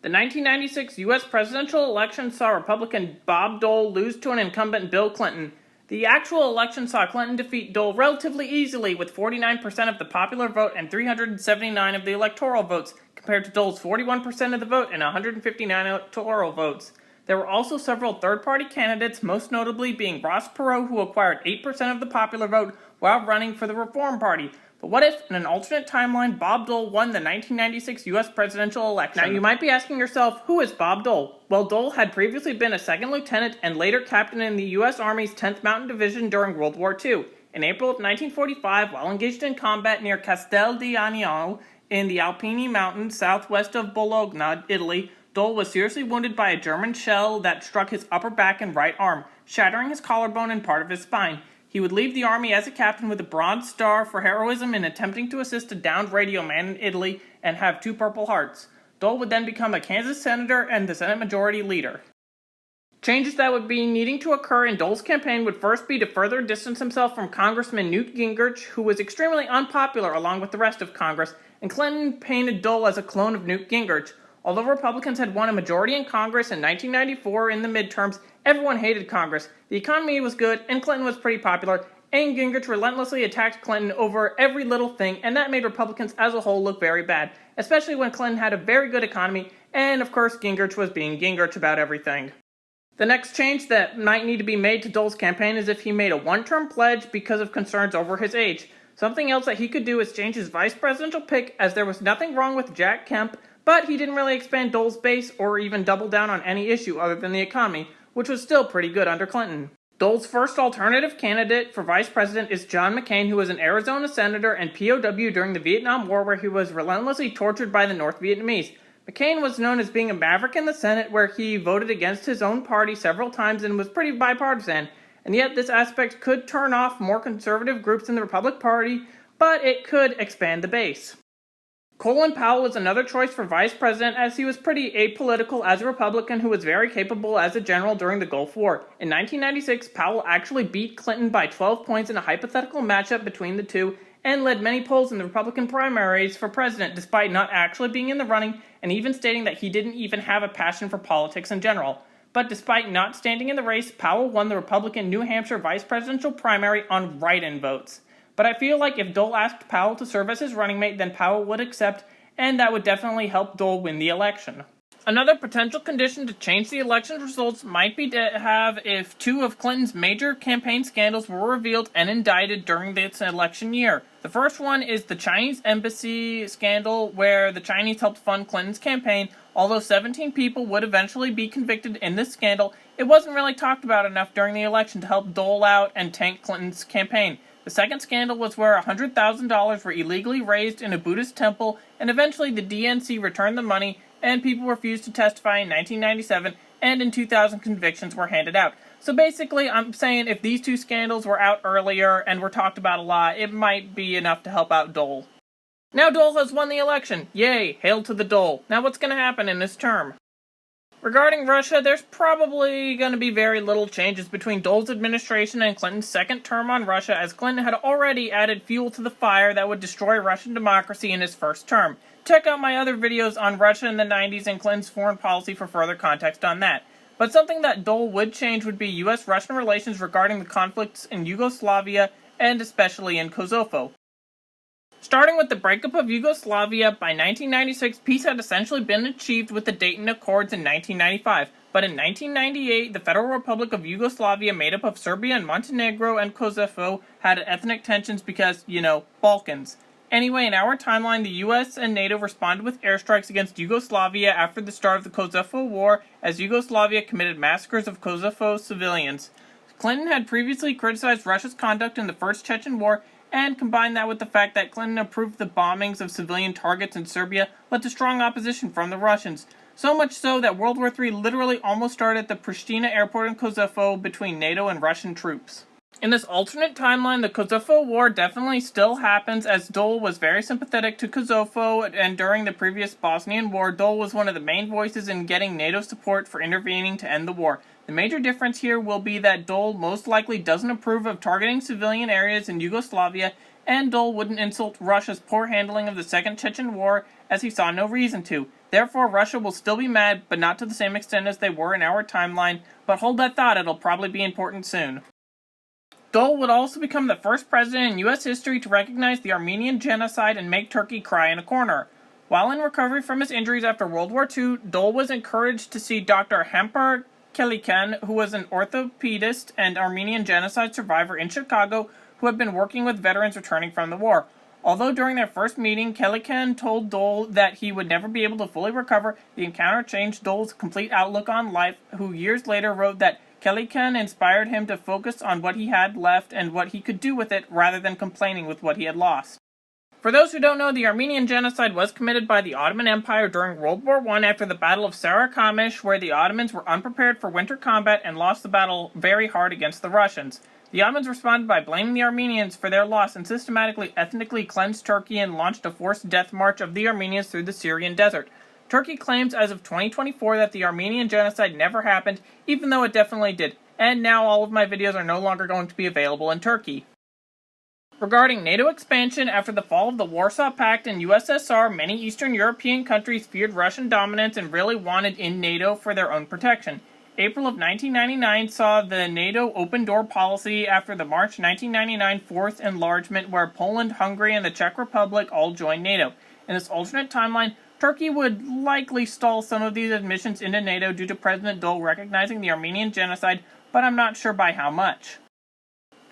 The 1996 U.S. presidential election saw Republican Bob Dole lose to an incumbent Bill Clinton. The actual election saw Clinton defeat Dole relatively easily with 49% of the popular vote and 379 of the electoral votes, compared to Dole's 41% of the vote and 159 electoral votes. There were also several third-party candidates, most notably being Ross Perot, who acquired 8% of the popular vote while running for the Reform Party. But what if, in an alternate timeline, Bob Dole won the 1996 U.S. presidential election? Now, you might be asking yourself, who is Bob Dole? Well, Dole had previously been a second lieutenant and later captain in the U.S. Army's 10th Mountain Division during World War II. In April of 1945, while engaged in combat near Castel di Aniano in the Alpini Mountains southwest of Bologna, Italy, Dole was seriously wounded by a German shell that struck his upper back and right arm, shattering his collarbone and part of his spine. He would leave the Army as a captain with a Bronze Star for heroism in attempting to assist a downed radio man in Italy and have 2 Purple Hearts. Dole would then become a Kansas senator and the Senate Majority Leader. Changes that would be needing to occur in Dole's campaign would first be to further distance himself from Congressman Newt Gingrich, who was extremely unpopular along with the rest of Congress, and Clinton painted Dole as a clone of Newt Gingrich. Although Republicans had won a majority in Congress in 1994 in the midterms, everyone hated Congress. The economy was good, and Clinton was pretty popular, and Gingrich relentlessly attacked Clinton over every little thing, and that made Republicans as a whole look very bad, especially when Clinton had a very good economy, and of course Gingrich was being Gingrich about everything. The next change that might need to be made to Dole's campaign is if he made a one-term pledge because of concerns over his age. Something else that he could do is change his vice presidential pick, as there was nothing wrong with Jack Kemp, but he didn't really expand Dole's base or even double down on any issue other than the economy, which was still pretty good under Clinton. Dole's first alternative candidate for vice president is John McCain, who was an Arizona senator and POW during the Vietnam War, where he was relentlessly tortured by the North Vietnamese. McCain was known as being a maverick in the Senate, where he voted against his own party several times and was pretty bipartisan, and yet this aspect could turn off more conservative groups in the Republican Party, but it could expand the base. Colin Powell was another choice for vice president, as he was pretty apolitical as a Republican who was very capable as a general during the Gulf War. In 1996, Powell actually beat Clinton by 12 points in a hypothetical matchup between the two, and led many polls in the Republican primaries for president despite not actually being in the running, and even stating that he didn't even have a passion for politics in general. But despite not standing in the race, Powell won the Republican New Hampshire vice presidential primary on write-in votes. But I feel like if Dole asked Powell to serve as his running mate, then Powell would accept, and that would definitely help Dole win the election. Another potential condition to change the election results might be to have if 2 of Clinton's major campaign scandals were revealed and indicted during this election year. The first one is the Chinese embassy scandal, where the Chinese helped fund Clinton's campaign. Although 17 people would eventually be convicted in this scandal, it wasn't really talked about enough during the election to help Dole out and tank Clinton's campaign. The second scandal was where $100,000 were illegally raised in a Buddhist temple, and eventually the DNC returned the money, and people refused to testify in 1997, and in 2000 convictions were handed out. So basically, I'm saying if these 2 scandals were out earlier and were talked about a lot, it might be enough to help out Dole. Now Dole has won the election. Yay, hail to the Dole. Now what's going to happen in this term? Regarding Russia, there's probably going to be very little changes between Dole's administration and Clinton's second term on Russia, as Clinton had already added fuel to the fire that would destroy Russian democracy in his first term. Check out my other videos on Russia in the 90s and Clinton's foreign policy for further context on that. But something that Dole would change would be U.S.-Russian relations regarding the conflicts in Yugoslavia and especially in Kosovo. Starting with the breakup of Yugoslavia, by 1996, peace had essentially been achieved with the Dayton Accords in 1995. But in 1998, the Federal Republic of Yugoslavia, made up of Serbia and Montenegro and Kosovo, had ethnic tensions because, Balkans. Anyway, in our timeline, the US and NATO responded with airstrikes against Yugoslavia after the start of the Kosovo War, as Yugoslavia committed massacres of Kosovo civilians. Clinton had previously criticized Russia's conduct in the First Chechen War, and combined that with the fact that Clinton approved the bombings of civilian targets in Serbia, led to strong opposition from the Russians. So much so that World War III literally almost started at the Pristina airport in Kosovo between NATO and Russian troops. In this alternate timeline, the Kosovo War definitely still happens, as Dole was very sympathetic to Kosovo, and during the previous Bosnian War, Dole was one of the main voices in getting NATO support for intervening to end the war. The major difference here will be that Dole most likely doesn't approve of targeting civilian areas in Yugoslavia, and Dole wouldn't insult Russia's poor handling of the Second Chechen War, as he saw no reason to. Therefore, Russia will still be mad, but not to the same extent as they were in our timeline, but hold that thought, it'll probably be important soon. Dole would also become the first president in U.S. history to recognize the Armenian genocide and make Turkey cry in a corner. While in recovery from his injuries after World War II, Dole was encouraged to see Dr. Hamper Kelikan, who was an orthopedist and Armenian genocide survivor in Chicago, who had been working with veterans returning from the war. Although during their first meeting, Kelikan told Dole that he would never be able to fully recover, the encounter changed Dole's complete outlook on life, who years later wrote that Kelikan inspired him to focus on what he had left and what he could do with it, rather than complaining with what he had lost. For those who don't know, the Armenian genocide was committed by the Ottoman Empire during World War I after the Battle of Sarıkamış, where the Ottomans were unprepared for winter combat and lost the battle very hard against the Russians. The Ottomans responded by blaming the Armenians for their loss and systematically ethnically cleansed Turkey and launched a forced death march of the Armenians through the Syrian desert. Turkey claims as of 2024 that the Armenian genocide never happened, even though it definitely did, and now all of my videos are no longer going to be available in Turkey. Regarding NATO expansion, after the fall of the Warsaw Pact and USSR, many Eastern European countries feared Russian dominance and really wanted in NATO for their own protection. April of 1999 saw the NATO open door policy after the March 1999 fourth enlargement, where Poland, Hungary, and the Czech Republic all joined NATO. In this alternate timeline, Turkey would likely stall some of these admissions into NATO due to President Dole recognizing the Armenian genocide, but I'm not sure by how much.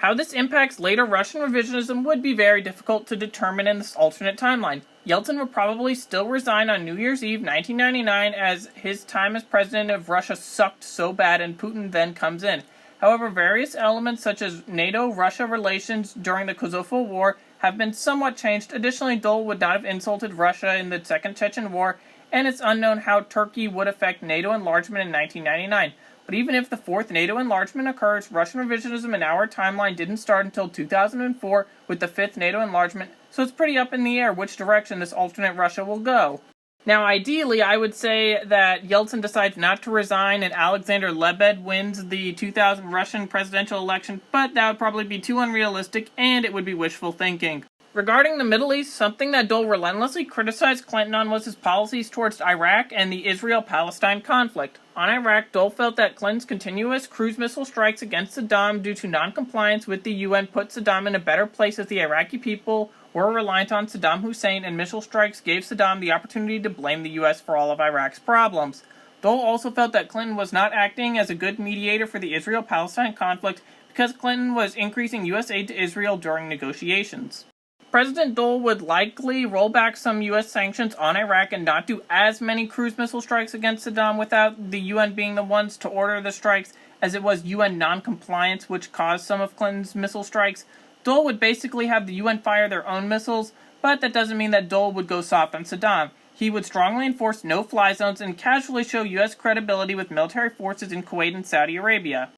How this impacts later Russian revisionism would be very difficult to determine in this alternate timeline. Yeltsin would probably still resign on New Year's Eve 1999, as his time as president of Russia sucked so bad and Putin then comes in. However, various elements such as NATO-Russia relations during the Kosovo War have been somewhat changed. Additionally, Dole would not have insulted Russia in the Second Chechen War, and it's unknown how Turkey would affect NATO enlargement in 1999. But even if the fourth NATO enlargement occurs, Russian revisionism in our timeline didn't start until 2004 with the fifth NATO enlargement, so it's pretty up in the air which direction this alternate Russia will go. Now, ideally, I would say that Yeltsin decides not to resign and Alexander Lebed wins the 2000 Russian presidential election, but that would probably be too unrealistic and it would be wishful thinking. Regarding the Middle East, something that Dole relentlessly criticized Clinton on was his policies towards Iraq and the Israel-Palestine conflict. On Iraq, Dole felt that Clinton's continuous cruise missile strikes against Saddam due to non-compliance with the UN put Saddam in a better place, as the Iraqi people were reliant on Saddam Hussein, and missile strikes gave Saddam the opportunity to blame the US for all of Iraq's problems. Dole also felt that Clinton was not acting as a good mediator for the Israel-Palestine conflict because Clinton was increasing US aid to Israel during negotiations. President Dole would likely roll back some U.S. sanctions on Iraq and not do as many cruise missile strikes against Saddam without the UN being the ones to order the strikes, as it was UN non-compliance which caused some of Clinton's missile strikes. Dole would basically have the UN fire their own missiles, but that doesn't mean that Dole would go soft on Saddam. He would strongly enforce no-fly zones and casually show U.S. credibility with military forces in Kuwait and Saudi Arabia.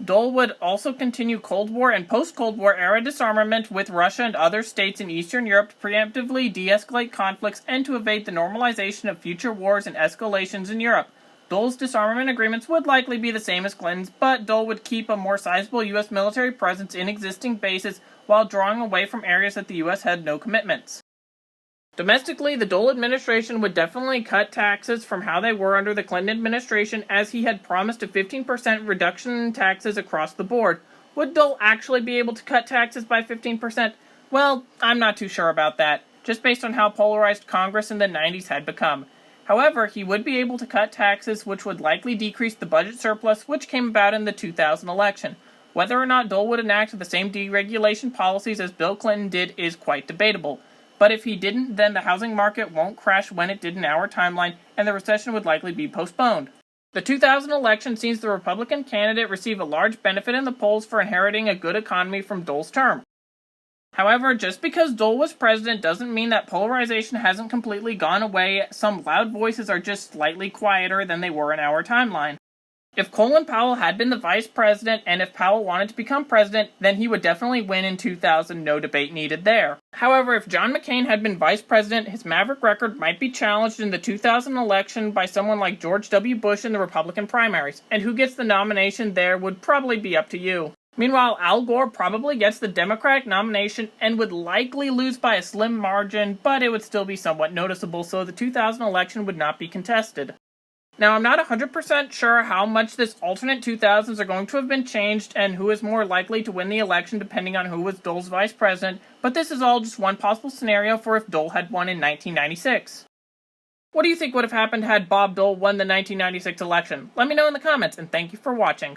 Dole would also continue Cold War and post-Cold War era disarmament with Russia and other states in Eastern Europe to preemptively de-escalate conflicts and to evade the normalization of future wars and escalations in Europe. Dole's disarmament agreements would likely be the same as Clinton's, but Dole would keep a more sizable U.S. military presence in existing bases while drawing away from areas that the U.S. had no commitments. Domestically, the Dole administration would definitely cut taxes from how they were under the Clinton administration, as he had promised a 15% reduction in taxes across the board. Would Dole actually be able to cut taxes by 15%? Well, I'm not too sure about that, just based on how polarized Congress in the 90s had become. However, he would be able to cut taxes, which would likely decrease the budget surplus which came about in the 2000 election. Whether or not Dole would enact the same deregulation policies as Bill Clinton did is quite debatable. But if he didn't, then the housing market won't crash when it did in our timeline, and the recession would likely be postponed. The 2000 election sees the Republican candidate receive a large benefit in the polls for inheriting a good economy from Dole's term. However, just because Dole was president doesn't mean that polarization hasn't completely gone away. Some loud voices are just slightly quieter than they were in our timeline. If Colin Powell had been the vice president, and if Powell wanted to become president, then he would definitely win in 2000, no debate needed there. However, if John McCain had been vice president, his maverick record might be challenged in the 2000 election by someone like George W. Bush in the Republican primaries, and who gets the nomination there would probably be up to you. Meanwhile, Al Gore probably gets the Democratic nomination and would likely lose by a slim margin, but it would still be somewhat noticeable, so the 2000 election would not be contested. Now, I'm not 100% sure how much this alternate 2000s are going to have been changed and who is more likely to win the election depending on who was Dole's vice president, but this is all just one possible scenario for if Dole had won in 1996. What do you think would have happened had Bob Dole won the 1996 election? Let me know in the comments, and thank you for watching.